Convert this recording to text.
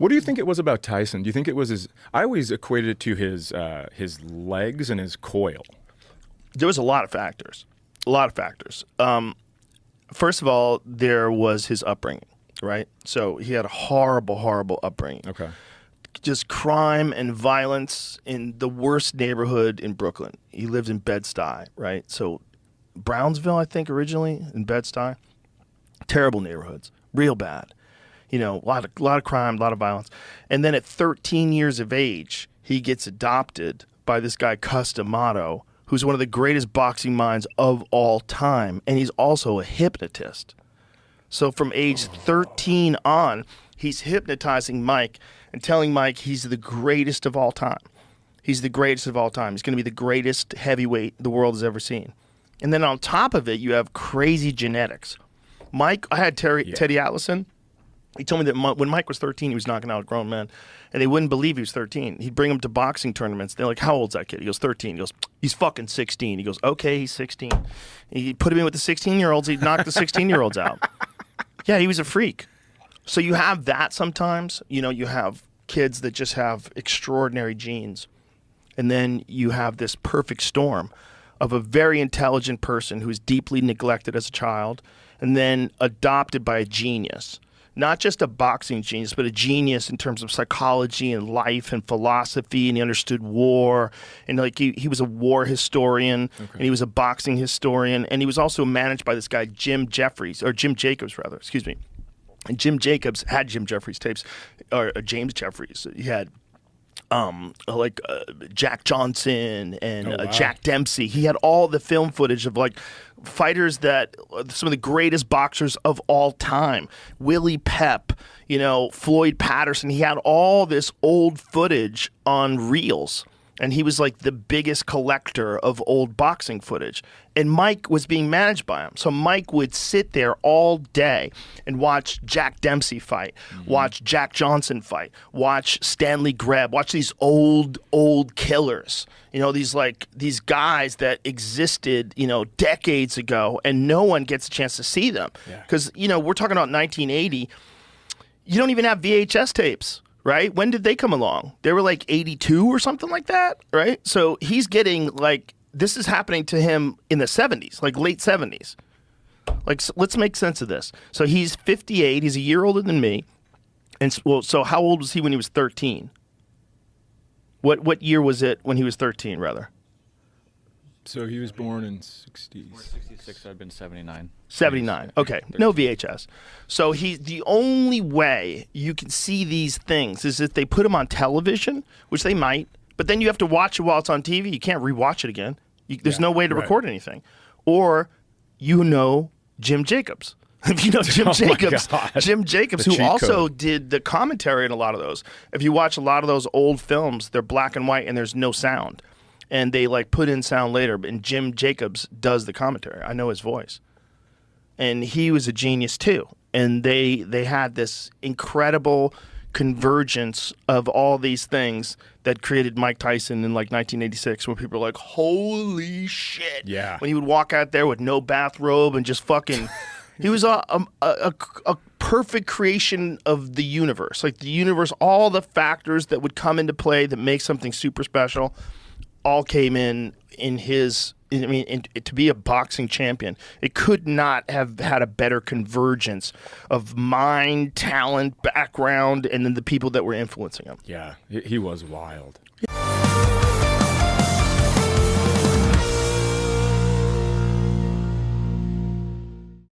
What do you think it was about Tyson? Do you think it was his? I always equated it to his legs and his coil. There was a lot of factors. First of all, there was his upbringing, right? So he had a horrible, horrible upbringing. Okay. Just crime and violence in the worst neighborhood in Brooklyn. He lived in Bed-Stuy, right? So Brownsville, I think, originally in Bed-Stuy. Terrible neighborhoods, real bad. A lot of crime, a lot of violence. And then at 13 years of age, he gets adopted by this guy, Cus D'Amato, who's one of the greatest boxing minds of all time. And he's also a hypnotist. So from age 13 on, he's hypnotizing Mike and telling Mike he's the greatest of all time. He's the greatest of all time. He's going to be the greatest heavyweight the world has ever seen. And then on top of it, you have crazy genetics. Mike, I had Teddy Allison. He told me that when Mike was 13, he was knocking out grown men, and they wouldn't believe he was 13. He'd bring him to boxing tournaments. They're like, how old's that kid? He goes, 13. He goes, he's fucking 16. He goes, okay, he's 16. He'd put him in with the 16-year-olds. He'd knock the 16-year-olds out. Yeah, he was a freak. So you have that sometimes. You have kids that just have extraordinary genes, and then you have this perfect storm of a very intelligent person who's deeply neglected as a child, and then adopted by a genius. Not just a boxing genius, but a genius in terms of psychology and life and philosophy, and he understood war, and he was a war historian, and he was a boxing historian, and he was also managed by this guy Jim Jacobs, excuse me. And Jim Jacobs had Jim Jeffries tapes, or James Jeffries. He had Jack Johnson and Jack Dempsey. He had all the film footage of fighters that some of the greatest boxers of all time. Willie Pep, Floyd Patterson. He had all this old footage on reels. And he was the biggest collector of old boxing footage. And Mike was being managed by him. So Mike would sit there all day and watch Jack Dempsey fight, watch Jack Johnson fight, watch Stanley Greb, watch these old killers. These guys that existed, decades ago, and no one gets a chance to see them. Because, we're talking about 1980. You don't even have VHS tapes. Right? When did they come along? They were 82 or something like that, right? So he's getting this is happening to him in the 70s, late 70s. So let's make sense of this. So he's 58. He's a year older than me. And so how old was he when he was 13? What year was it when he was 13, rather? So he was born in 60s. 66, I've been 79. 79. Okay, no VHS. So the only way you can see these things is if they put them on television, which they might, but then you have to watch it while it's on TV. You can't rewatch it again. There's no way to record anything. Or Jim Jacobs. If you know Jim Jacobs, who also did the commentary in a lot of those. If you watch a lot of those old films, they're black and white and there's no sound. And they put in sound later, and Jim Jacobs does the commentary. I know his voice. And he was a genius too. And they had this incredible convergence of all these things that created Mike Tyson in 1986, when people were like, holy shit. Yeah. When he would walk out there with no bathrobe and just fucking he was a perfect creation of the universe. The universe, all the factors that would come into play that make something super special all came in his. To be a boxing champion, it could not have had a better convergence of mind, talent, background, and then the people that were influencing him. Yeah, he was wild.